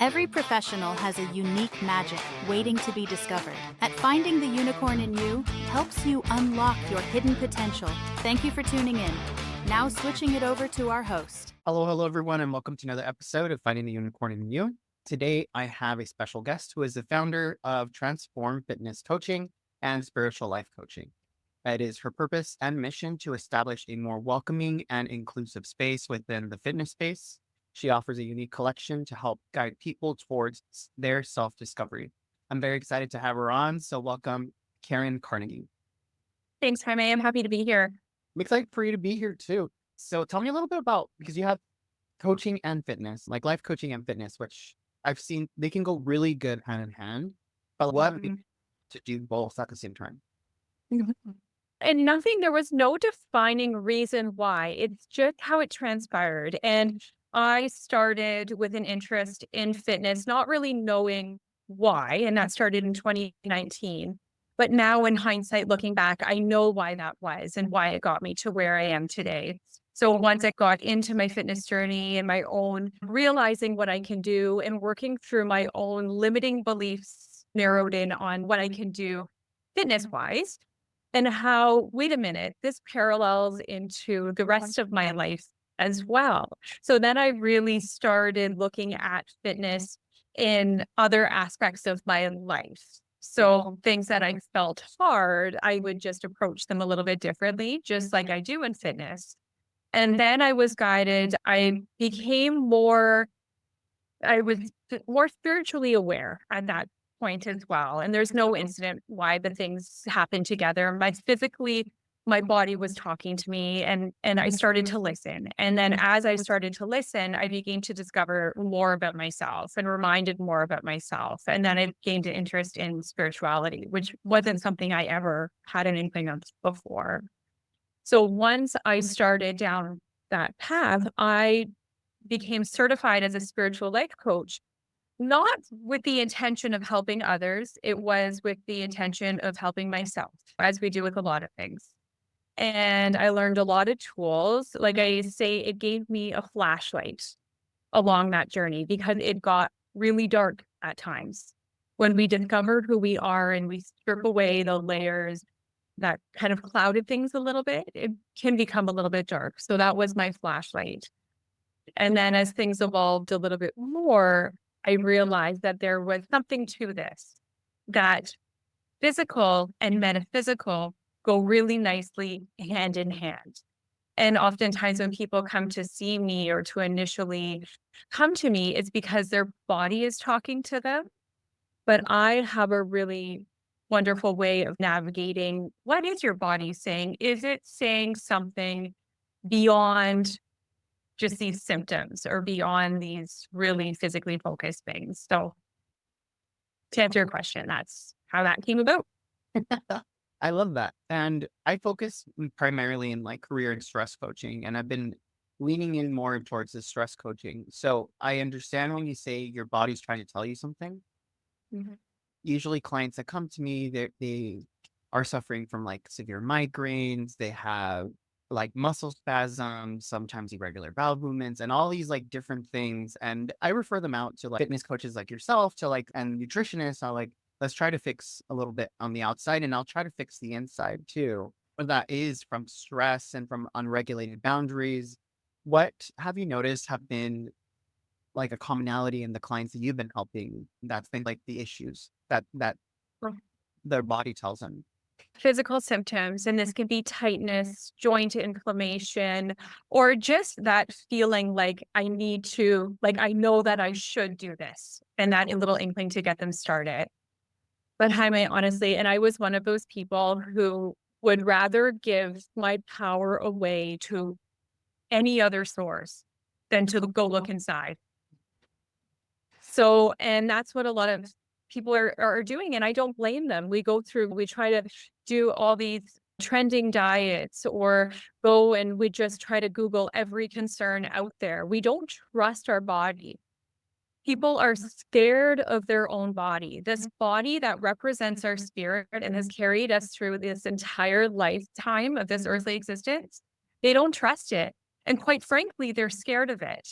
Every professional has a unique magic waiting to be discovered. At Finding the Unicorn in You helps you unlock your hidden potential. Thank you for tuning in. Now switching it over to our host. Hello, everyone, and welcome to another episode of Finding the Unicorn in You. Today, I have a special guest who is the founder of Transform Fitness Coaching and Spiritual Life Coaching. It is her purpose and mission to establish a more welcoming and inclusive space within the fitness space. She offers a unique collection to help guide people towards their self-discovery. I'm very excited to have her on, so welcome, Caren Carnegie. Thanks, Jaime. I'm happy to be here. I'm excited for you to be here too. So tell me a little bit about, because you have coaching and fitness, like life coaching and fitness, which I've seen they can go really good hand in hand, but what to do both at the same time? And there was no defining reason why. It's just how it transpired. And I started with an interest in fitness, not really knowing why. And that started in 2019. But now in hindsight, looking back, I know why that was and why it got me to where I am today. So once I got into my fitness journey and my own realizing what I can do and working through my own limiting beliefs, narrowed in on what I can do fitness wise and how, wait a minute, this parallels into the rest of my life as well. So then I really started looking at fitness in other aspects of my life. So things that I felt hard, I would just approach them a little bit differently, just like I do in fitness. And then I was guided. I was more spiritually aware at that point as well. And there's no incident why the things happened together. My body was talking to me and I started to listen. And then as I started to listen, I began to discover more about myself and reminded more about myself. And then I gained an interest in spirituality, which wasn't something I ever had an inkling of before. So once I started down that path, I became certified as a spiritual life coach, not with the intention of helping others. It was with the intention of helping myself, as we do with a lot of things. And I learned a lot of tools. Like I say, it gave me a flashlight along that journey because it got really dark at times. When we discovered who we are and we strip away the layers that kind of clouded things a little bit, it can become a little bit dark. So that was my flashlight. And then as things evolved a little bit more, I realized that there was something to this, that physical and metaphysical go really nicely hand in hand. And oftentimes when people come to see me or to initially come to me, it's because their body is talking to them. But I have a really wonderful way of navigating. What is your body saying? Is it saying something beyond just these symptoms or beyond these really physically focused things? So to answer your question, that's how that came about. I love that. And I focus primarily in like career and stress coaching, and I've been leaning in more towards the stress coaching. So I understand when you say your body's trying to tell you something. Usually clients that come to me, they are suffering from like severe migraines. They have like muscle spasms, sometimes irregular bowel movements, and all these like different things. And I refer them out to like fitness coaches like yourself, to like, and nutritionists. I like, let's try to fix a little bit on the outside and I'll try to fix the inside too. But that is from stress and from unregulated boundaries. What have you noticed have been like a commonality in the clients that you've been helping? That's been like the issues that their body tells them. Physical symptoms, and this can be tightness, joint inflammation, or just that feeling like I know that I should do this, and that little inkling to get them started. But Jaime, honestly, and I was one of those people who would rather give my power away to any other source than to go look inside. So, and that's what a lot of people are doing, and I don't blame them. We try to do all these trending diets or go and we just try to Google every concern out there. We don't trust our body. People are scared of their own body. This body that represents our spirit and has carried us through this entire lifetime of this earthly existence, they don't trust it. And quite frankly, they're scared of it.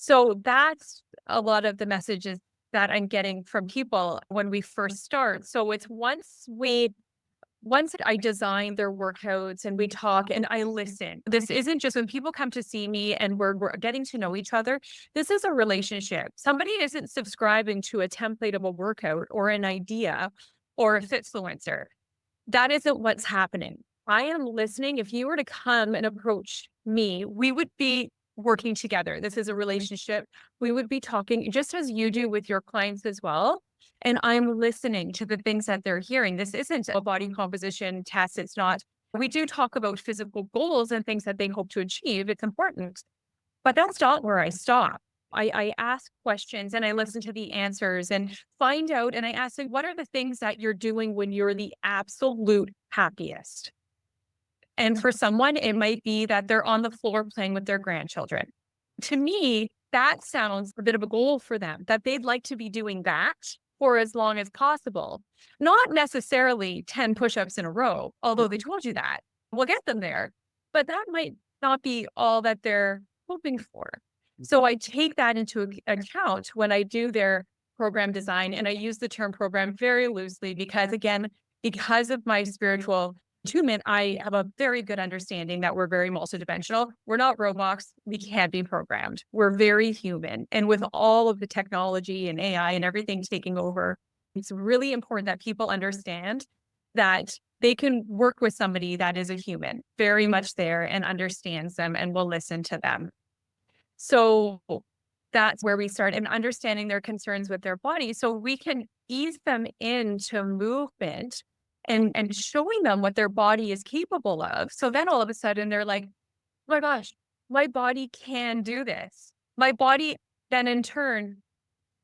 So that's a lot of the messages that I'm getting from people when we first start. So it's once I design their workouts and we talk and I listen. This isn't just when people come to see me and we're getting to know each other. This is a relationship. Somebody isn't subscribing to a template of a workout or an idea or a fitfluencer. That isn't what's happening. I am listening. If you were to come and approach me, we would be working together. This is a relationship. We would be talking just as you do with your clients as well. And I'm listening to the things that they're hearing. This isn't a body composition test. It's not. We do talk about physical goals and things that they hope to achieve. It's important. But that's not where I stop. I ask questions and I listen to the answers and find out. And I ask, like, what are the things that you're doing when you're the absolute happiest? And for someone, it might be that they're on the floor playing with their grandchildren. To me, that sounds a bit of a goal for them, that they'd like to be doing that for as long as possible. Not necessarily 10 push-ups in a row, although they told you that. We'll get them there. But that might not be all that they're hoping for. So I take that into account when I do their program design. And I use the term program very loosely because, again, because of my spiritual attunement, I have a very good understanding that we're very multidimensional. We're not robots. We can't be programmed. We're very human. And with all of the technology and AI and everything taking over, it's really important that people understand that they can work with somebody that is a human, very much there and understands them and will listen to them. So that's where we start and understanding their concerns with their body so we can ease them into movement and showing them what their body is capable of. So then all of a sudden they're like, oh my gosh, my body can do this. My body then in turn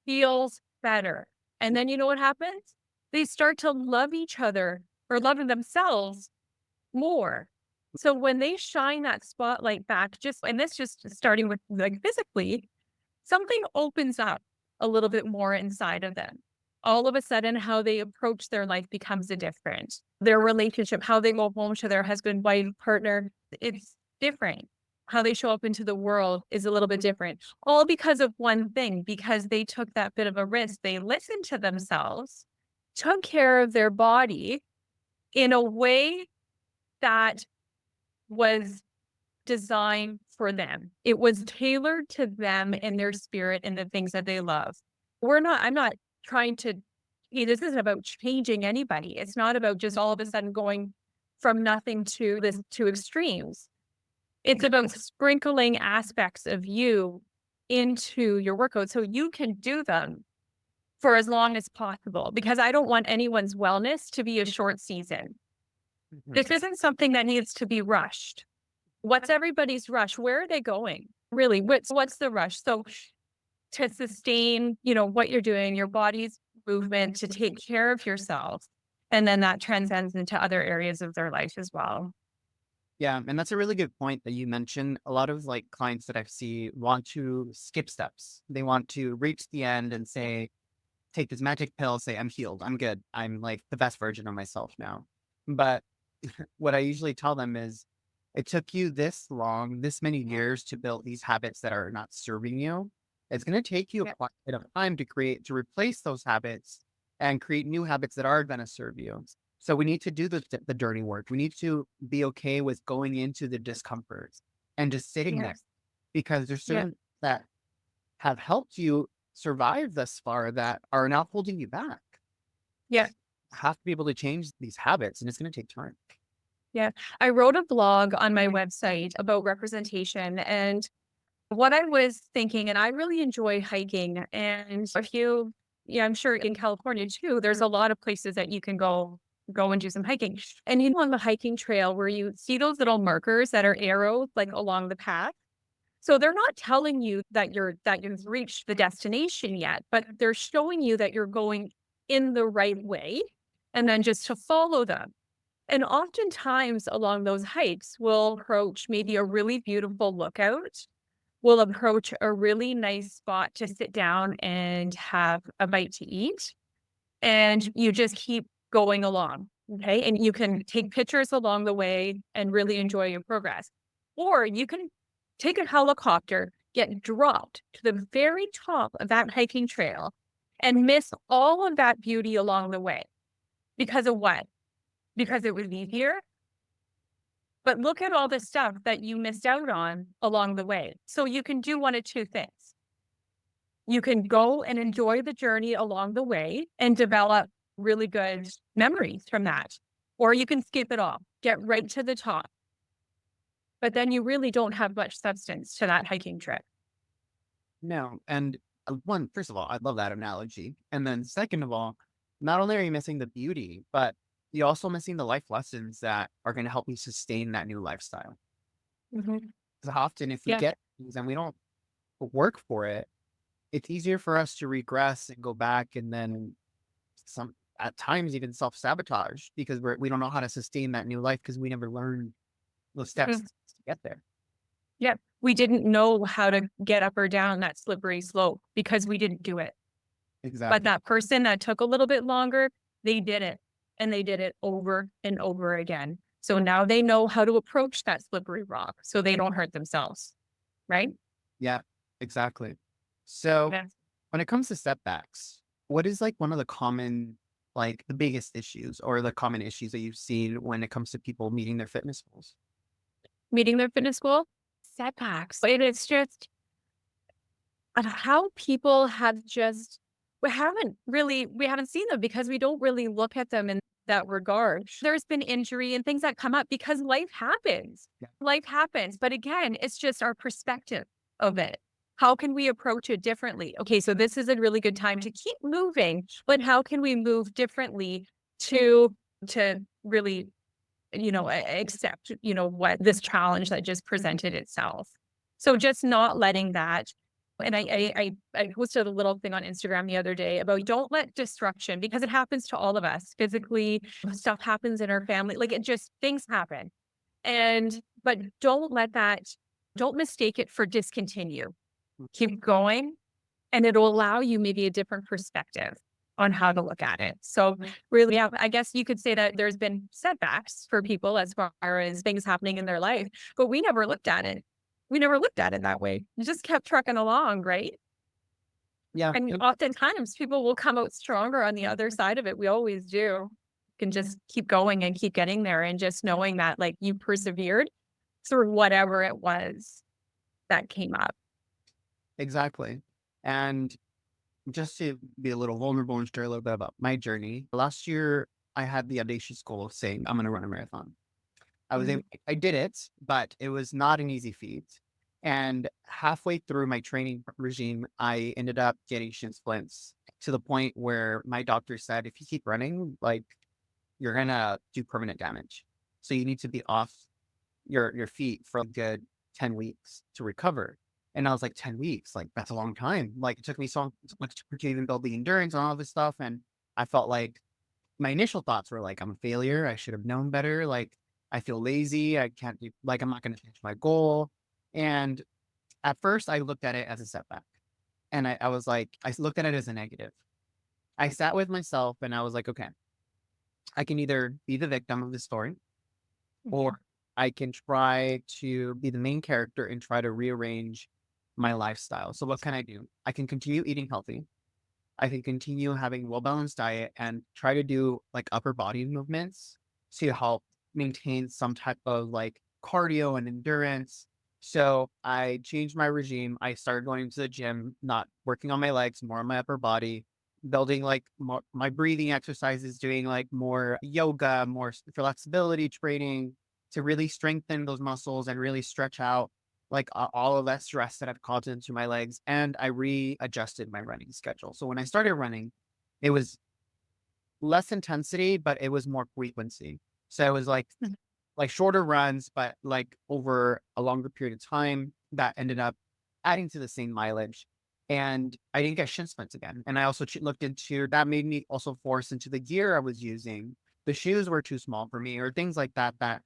feels better. And then you know what happens? They start to love each other or loving themselves more. So when they shine that spotlight back, and this just starting with like physically, something opens up a little bit more inside of them. All of a sudden, how they approach their life becomes a different. Their relationship, how they go home to their husband, wife, partner, it's different. How they show up into the world is a little bit different. All because of one thing, because they took that bit of a risk. They listened to themselves, took care of their body in a way that was designed for them. It was tailored to them and their spirit and the things that they love. I'm not trying to, this isn't about changing anybody. It's not about just all of a sudden going from nothing to this to extremes. It's about sprinkling aspects of you into your workout so you can do them for as long as possible because I don't want anyone's wellness to be a short season. This isn't something that needs to be rushed. What's everybody's rush? Where are they going? Really, what's the rush? So to sustain, what you're doing, your body's movement, to take care of yourself. And then that transcends into other areas of their life as well. Yeah, and that's a really good point that you mentioned. A lot of like clients that I see want to skip steps. They want to reach the end and say, take this magic pill, say, I'm healed, I'm good. I'm like the best version of myself now. But what I usually tell them is, it took you this long, this many years to build these habits that are not serving you. It's going to take you a bit of time to replace those habits and create new habits that are going to serve you. So we need to do the dirty work. We need to be okay with going into the discomfort and just sitting there because there's certain that have helped you survive thus far that are now holding you back. Yeah. Have to be able to change these habits and it's going to take time. Yeah. I wrote a blog on my website about representation and what I was thinking, and I really enjoy hiking. And I'm sure in California too, there's a lot of places that you can go and do some hiking. And on the hiking trail where you see those little markers that are arrows like along the path. So they're not telling you that you've reached the destination yet, but they're showing you that you're going in the right way and then just to follow them. And oftentimes along those hikes, we'll approach maybe a really beautiful lookout. We'll approach a really nice spot to sit down and have a bite to eat. And you just keep going along. Okay. And you can take pictures along the way and really enjoy your progress. Or you can take a helicopter get dropped to the very top of that hiking trail and miss all of that beauty along the way. Because of what? Because it was easier. But look at all the stuff that you missed out on along the way. So you can do one of two things. You can go and enjoy the journey along the way and develop really good memories from that. Or you can skip it all, get right to the top. But then you really don't have much substance to that hiking trip. No. And one, first of all, I love that analogy. And then second of all, not only are you missing the beauty, but you're also missing the life lessons that are going to help you sustain that new lifestyle. Mhm. Because often if we Yeah. get things and we don't work for it, it's easier for us to regress and go back and then some at times even self-sabotage because we don't know how to sustain that new life because we never learned those steps Mhm. to get there. Yeah. We didn't know how to get up or down that slippery slope because we didn't do it. But Exactly. that person that took a little bit longer, they did it. And they did it over and over again. So now they know how to approach that slippery rock so they don't hurt themselves. Right? Yeah, exactly. So That's when it comes to setbacks, what is like one of the common, like the biggest issues or the common issues that you've seen when it comes to people meeting their fitness goals? meeting their fitness goal, setbacks. And it's just how people have just, we haven't seen them because we don't really look at them in that regard. There's been injury and things that come up because life happens. Yeah. Life happens. But again, it's just our perspective of it. How can we approach it differently? Okay, so this is a really good time to keep moving, but how can we move differently to really, accept, what this challenge that just presented itself. So just not letting that. And I posted a little thing on Instagram the other day about don't let destruction, because it happens to all of us physically, stuff happens in our family, like it just, things happen. But don't mistake it for discontinue. Keep going, and it'll allow you maybe a different perspective on how to look at it. So really, yeah, I guess you could say that there's been setbacks for people as far as things happening in their life, but we never looked at it. We never looked at it that way. We just kept trucking along, right? Yeah. And oftentimes people will come out stronger on the other side of it. We always do. You can just keep going and keep getting there, and just knowing that like you persevered through whatever it was that came up. Exactly. And just to be a little vulnerable and share a little bit about my journey, last year I had the audacious goal of saying, I'm going to run a marathon. Mhm. I did it, but it was not an easy feat. And halfway through my training regime, I ended up getting shin splints to the point where my doctor said, if you keep running, like you're going to do permanent damage. So you need to be off your feet for a good 10 weeks to recover. And I was like, 10 weeks, like that's a long time. Like it took me so much to even build the endurance and all this stuff. And I felt like my initial thoughts were like, I'm a failure. I should have known better. Like I feel lazy. I can't do, like, I'm not going to finish my goal. And at first I looked at it as a setback. And I was like, I looked at it as a negative. I sat with myself and I was like, okay, I can either be the victim of the story or I can try to be the main character and try to rearrange my lifestyle. So what can I do? I can continue eating healthy. I can continue having well-balanced diet and try to do like upper body movements to help maintain some type of like cardio and endurance. So I changed my regime. I started going to the gym, not working on my legs, more on my upper body, building like more, my breathing exercises, doing like more yoga, more flexibility training to really strengthen those muscles and really stretch out like all of that stress that I've caused into my legs. And I readjusted my running schedule. So when I started running, it was less intensity, but it was more frequency. So it was Mhm. like shorter runs, but like over a longer period of time that ended up adding to the same mileage. And I didn't get shin splints again. And I also looked into that, made me also force into the gear I was using. The shoes were too small for me, or things like that, that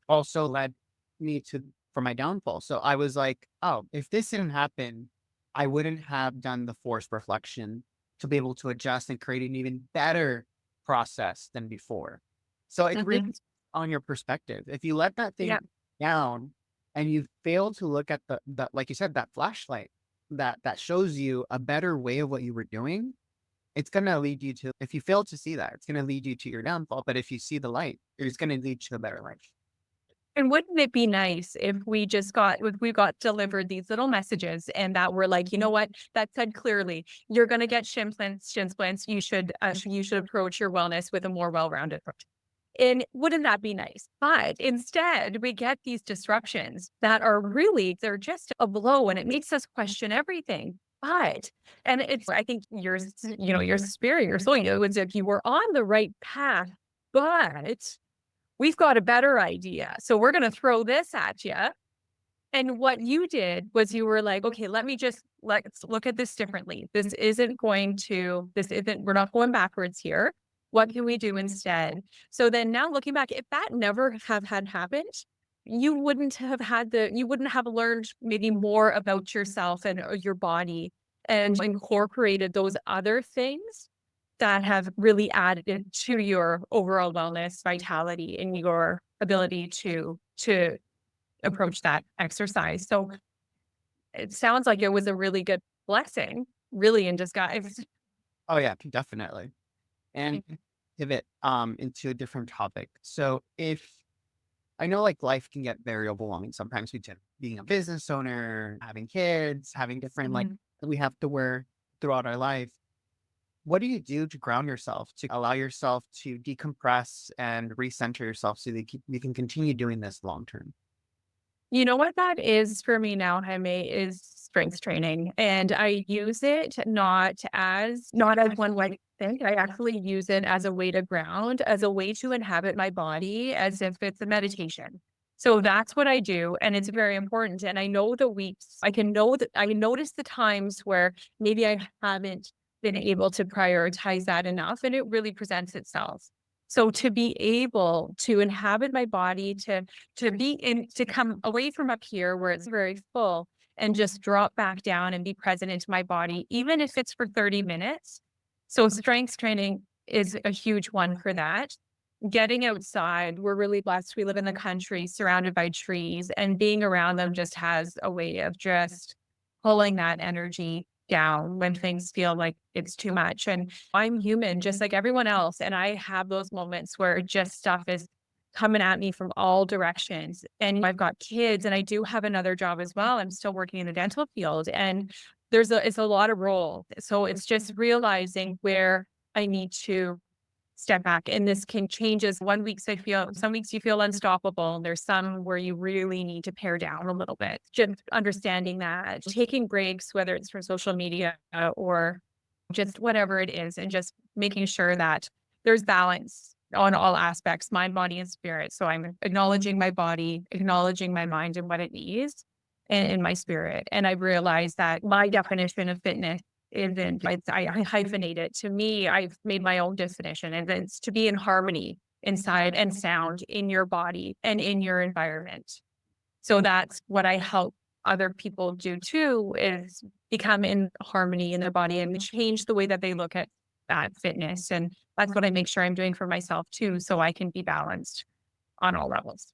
also led me to for my downfall. So I was like, oh, if this didn't happen, I wouldn't have done the forced reflection to be able to adjust and create an even better process than before. So it really Mhm. on your perspective. If you let that thing Yeah. down and you fail to look at the like you said, that flashlight that shows you a better way of what you were doing, it's gonna lead you to, if you fail to see that, it's gonna lead you to your downfall. But if you see the light, it's gonna lead to a better life. And wouldn't it be nice if we got delivered these little messages and that were like, you know what, that said clearly, you're going to get shin splints. You should approach your wellness with a more well-rounded approach. And wouldn't that be nice? But instead, we get these disruptions that are really, they're just a blow and it makes us question everything. But, and it's, I think your spirit, your soul, it was if you were on the right path, but we've got a better idea. So we're going to throw this at you. And what you did was you were like, okay, let's look at this differently. We're not going backwards here. What can we do instead? So then now looking back, if that never have had happened, you wouldn't have learned maybe more about yourself and your body and incorporated those other things that have really added to your overall wellness, vitality, and your ability to approach that exercise. So it sounds like it was a really good blessing, really in disguise. Oh yeah, definitely. And pivot into a different topic. So if I know like life can get very overwhelming sometimes we tend being a business owner, having kids, having different like Mhm. we have to wear throughout our life. What do you do to ground yourself, to allow yourself to decompress and recenter yourself so that you can continue doing this long term? You know what that is for me now, Jaime, is strength training. And I use it not as one way think. I actually use it as a way to ground, as a way to inhabit my body as if it's a meditation. So that's what I do. And it's very important. And I know the weeks, I can know that I notice the times where maybe I haven't been able to prioritize that enough. And it really presents itself. So to be able to inhabit my body, to come away from up here where it's very full and just drop back down and be present into my body, even if it's for 30 minutes. So strength training is a huge one for that. Getting outside, we're really blessed. We live in the country surrounded by trees, and being around them just has a way of just pulling that energy down when things feel like it's too much. And I'm human, just like everyone else. And I have those moments where just stuff is coming at me from all directions. And I've got kids and I do have another job as well. I'm still working in the dental field and it's a lot of role. So it's just realizing where I need to step back. And this can change as some weeks you feel unstoppable. And there's some where you really need to pare down a little bit. Just understanding that, taking breaks, whether it's from social media or just whatever it is, and just making sure that there's balance on all aspects, mind, body, and spirit. So I'm acknowledging my body, acknowledging my mind and what it needs and in my spirit. And I realized that my definition of fitness isn't, I hyphenate it. To me, I've made my own definition, and it's to be in harmony inside and sound in your body and in your environment. So that's what I help other people do too, is become in harmony in their body and change the way that they look at fitness. And that's what I make sure I'm doing for myself too, so I can be balanced on all levels.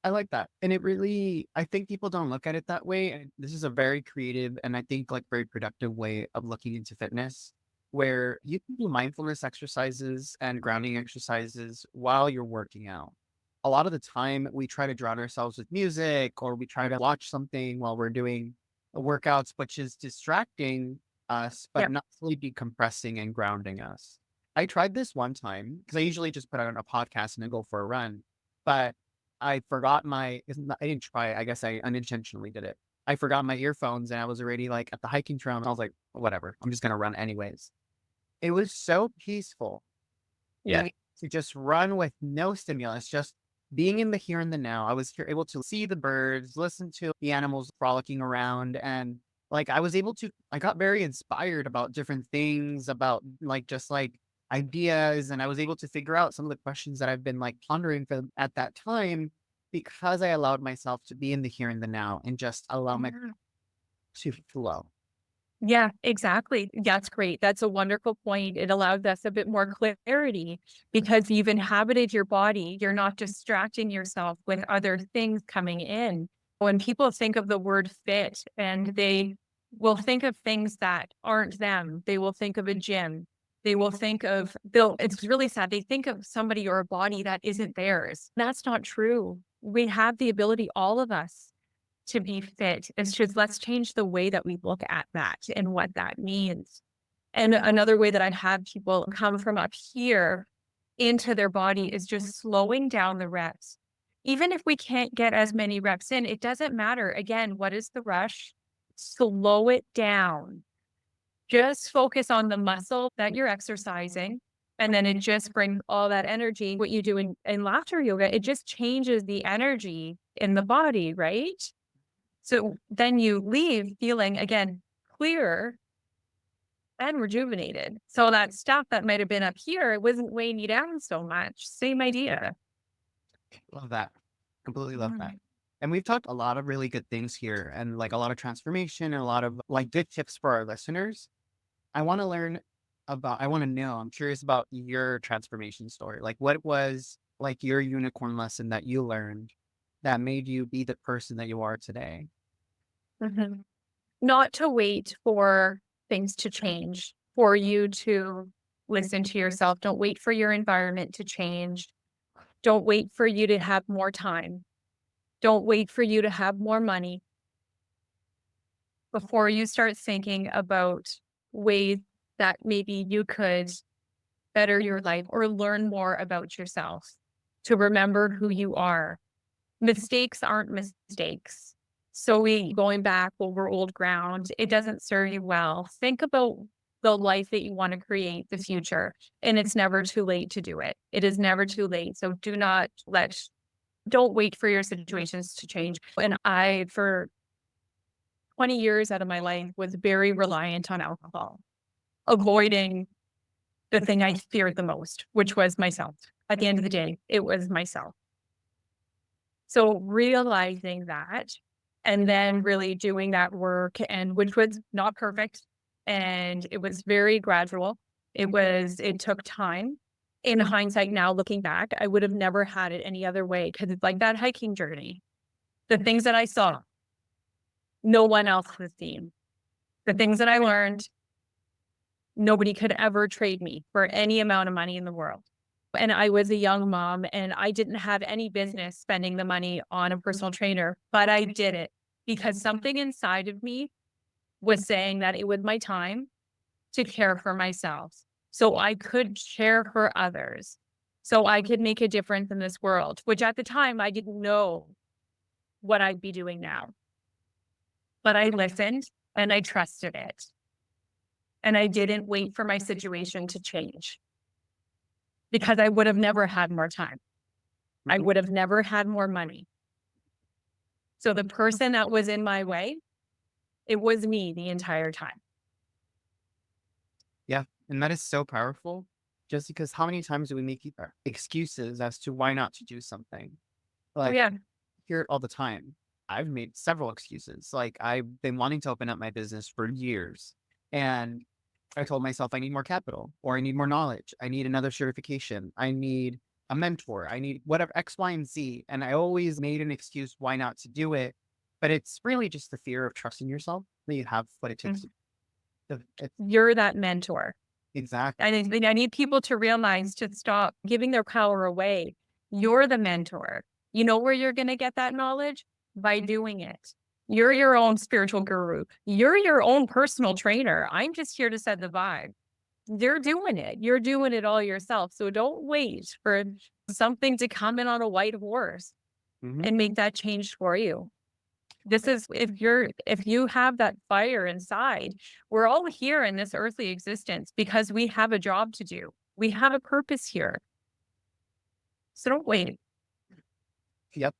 I like that. And it really, I think people don't look at it that way. And this is a very creative and I think like very productive way of looking into fitness, where you can do mindfulness exercises and grounding exercises while you're working out. A lot of the time, we try to drown ourselves with music or we try to watch something while we're doing workouts, which is distracting us, but Yeah. not fully decompressing and grounding us. I tried this one time because I usually just put on a podcast and then go for a run. But I forgot I didn't try it. I guess I unintentionally did it. I forgot my earphones and I was already like at the hiking trail and I was like, whatever, I'm just going to run anyways. It was so peaceful Yeah. being to just run with no stimulus, just being in the here and the now. I was able to see the birds, listen to the animals frolicking around. And like, I got very inspired about different things, about like, just like ideas. And I was able to figure out some of the questions that I've been like pondering at that time because I allowed myself to be in the here and the now and just allow my to flow. Yeah, exactly. That's great. That's a wonderful point. It allows us a bit more clarity because you've inhabited your body. You're not distracting yourself with other things coming in. When people think of the word fit and they will think of things that aren't them, they will think of a gym. They will think of, it's really sad. They think of somebody or a body that isn't theirs. That's not true. We have the ability, all of us, to be fit. It's just, let's change the way that we look at that and what that means. And another way that I'd have people come from up here into their body is just slowing down the reps. Even if we can't get as many reps in, it doesn't matter. Again, what is the rush? Slow it down. Just focus on the muscle that you're exercising. And then it just brings all that energy. What you do in laughter yoga, it just changes the energy in the body, right? So then you leave feeling, again, clearer and rejuvenated. So that stuff that might have been up here, it wasn't weighing you down so much. Same idea. Love that. Completely love that. Mm. And we've talked a lot of really good things here and like a lot of transformation and a lot of like good tips for our listeners. I want to learn I want to know, I'm curious about your transformation story. Like what was like your unicorn lesson that you learned that made you be the person that you are today? Mhm. Not to wait for things to change, for you to listen to yourself. Don't wait for your environment to change. Don't wait for you to have more time. Don't wait for you to have more money before you start thinking about ways that maybe you could better your life or learn more about yourself, to remember who you are. Mistakes aren't mistakes. So we going back over old ground, it doesn't serve you well. Think about the life that you want to create, the future, and it's never too late to do it. It is never too late. So don't wait for your situations to change. And for 20 years out of my life, was very reliant on alcohol, avoiding the thing I feared the most, which was myself. At the end of the day, it was myself. So realizing that and then really doing that work, and which was not perfect, and it was very gradual. It took time. In hindsight, now looking back, I would have never had it any other way, because it's like that hiking journey. The things that I saw, no one else has seen. The things that I learned, nobody could ever trade me for any amount of money in the world. And I was a young mom and I didn't have any business spending the money on a personal trainer, but I did it because something inside of me was saying that it was my time to care for myself so I could share for others, so I could make a difference in this world, which at the time I didn't know what I'd be doing now. But I listened and I trusted it. And I didn't wait for my situation to change, because I would have never had more time. I would have never had more money. So the person that was in my way, it was me the entire time. Yeah. And that is so powerful just because how many times do we make excuses as to why not to do something? Oh, Like, yeah. hear it all the time. I've made several excuses. Like I've been wanting to open up my business for years. And I told myself I need more capital or I need more knowledge. I need another certification. I need a mentor. I need whatever X, Y, and Z. And I always made an excuse why not to do it. But it's really just the fear of trusting yourself that you have what it takes Mhm. it's You're that mentor. exactly. I need people to realize, to stop giving their power away. You're the mentor. You know where you're going to get that knowledge? By doing it. You're your own spiritual guru. You're your own personal trainer. I'm just here to set the vibe. You're doing it. You're doing it all yourself. So don't wait for something to come in on a white horse Mhm. and make that change for you. This is, if you have that fire inside, we're all here in this earthly existence because we have a job to do. We have a purpose here. So don't wait. Yep,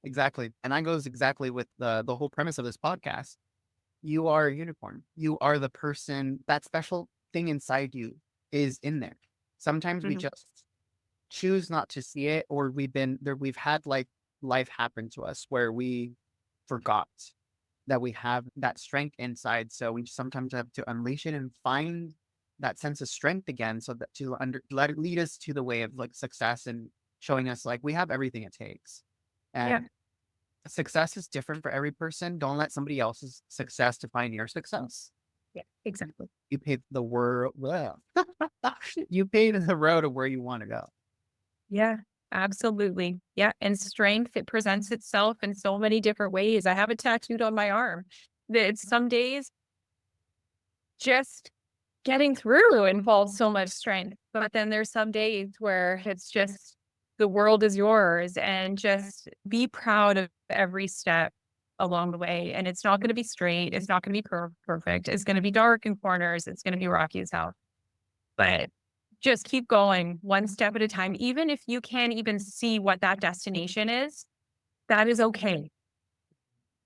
exactly. And that goes exactly with the whole premise of this podcast. You are a unicorn. You are the person, that special thing inside you is in there. Sometimes we Mhm. just choose not to see it, or we've been there, we've had like life happen to us where we forgot that we have that strength inside. So we sometimes have to unleash it and find that sense of strength again so that to let it lead us to the way of like success and showing us like we have everything it takes. Yeah. And success is different for every person. Don't let somebody else's success define your success. Yeah, exactly. You pave the world. You pave the road of where you want to go. Yeah, absolutely. Yeah. And strength, it presents itself in so many different ways. I have it tattooed on my arm. That some days just getting through involves so much strength. But then there's some days where it's just the world is yours and just be proud of every step along the way. And it's not going to be straight. It's not going to be perfect. It's going to be dark in corners. It's going to be rocky as hell. But just keep going one step at a time. Even if you can't even see what that destination is, that is okay.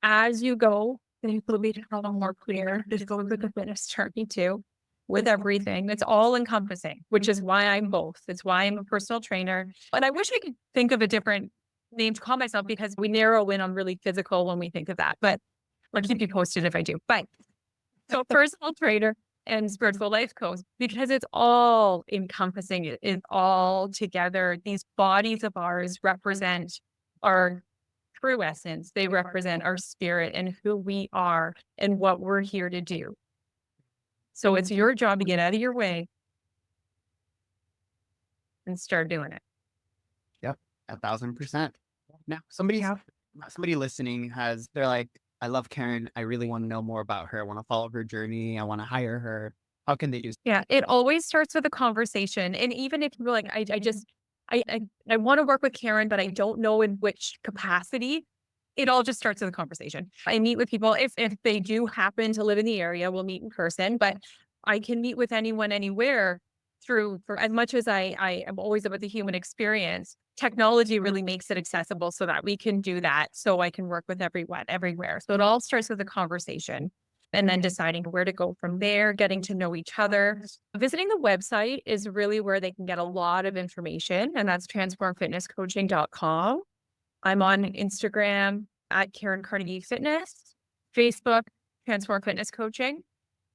As you go, things will become more clear. Just go with the finish journey too, with everything. It's all encompassing, which is why I'm both. It's why I'm a personal trainer. And I wish I could think of a different name to call myself because we narrow in on really physical when we think of that. But I'll keep you posted if I do. But so personal trainer and spiritual life coach, because it's all encompassing. It is all together. These bodies of ours represent our true essence. They represent our spirit and who we are and what we're here to do. So it's your job to get out of your way and start doing it. Yep, 1,000%. Now, somebody listening they're like, I love Caren. I really want to know more about her. I want to follow her journey. I want to hire her. How can they do? Yeah, it always starts with a conversation. And even if you're like, I want to work with Caren, but I don't know in which capacity, it all just starts with a conversation. I meet with people if they do happen to live in the area, we'll meet in person, but I can meet with anyone anywhere for as much as I am always about the human experience. Technology really makes it accessible so that we can do that. So I can work with everyone everywhere. So it all starts with a conversation and then deciding where to go from there, getting to know each other. Visiting the website is really where they can get a lot of information, and that's transformfitnesscoaching.com. I'm on Instagram at Caren Carnegie Fitness, Facebook, Transform Fitness Coaching,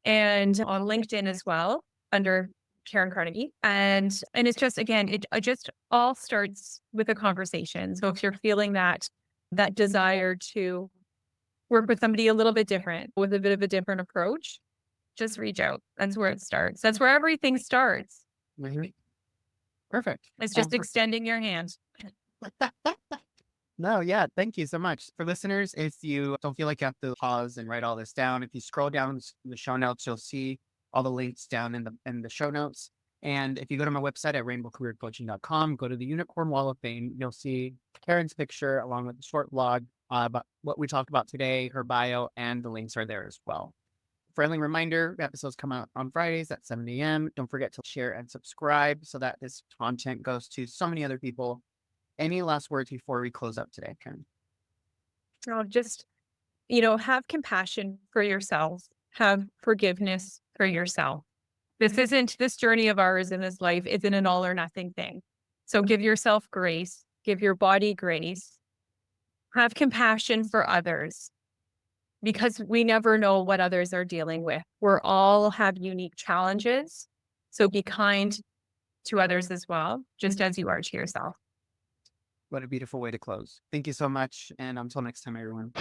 and on LinkedIn as well under Caren Carnegie. And it's just, again, it just all starts with a conversation. So if you're feeling that desire to work with somebody a little bit different with a bit of a different approach, just reach out. That's where it starts. That's where everything starts. Mhm. Perfect. It's just extending your hand. No, yeah, thank you so much. For listeners, if you don't feel like you have to pause and write all this down, if you scroll down the show notes, you'll see all the links down in the show notes. And if you go to my website at rainbowcareercoaching.com, go to the Unicorn Wall of Fame, you'll see Karen's picture along with the short blog about what we talked about today, her bio, and the links are there as well. Friendly reminder, episodes come out on Fridays at 7 a.m. Don't forget to share and subscribe so that this content goes to so many other people. Any last words before we close up today, Caren? Just, have compassion for yourself, have forgiveness for yourself. This journey of ours in this life isn't an all or nothing thing. So give yourself grace, give your body grace, have compassion for others because we never know what others are dealing with. We're all have unique challenges. So be kind to others as well, just as you are to yourself. What a beautiful way to close. Thank you so much. And until next time, everyone.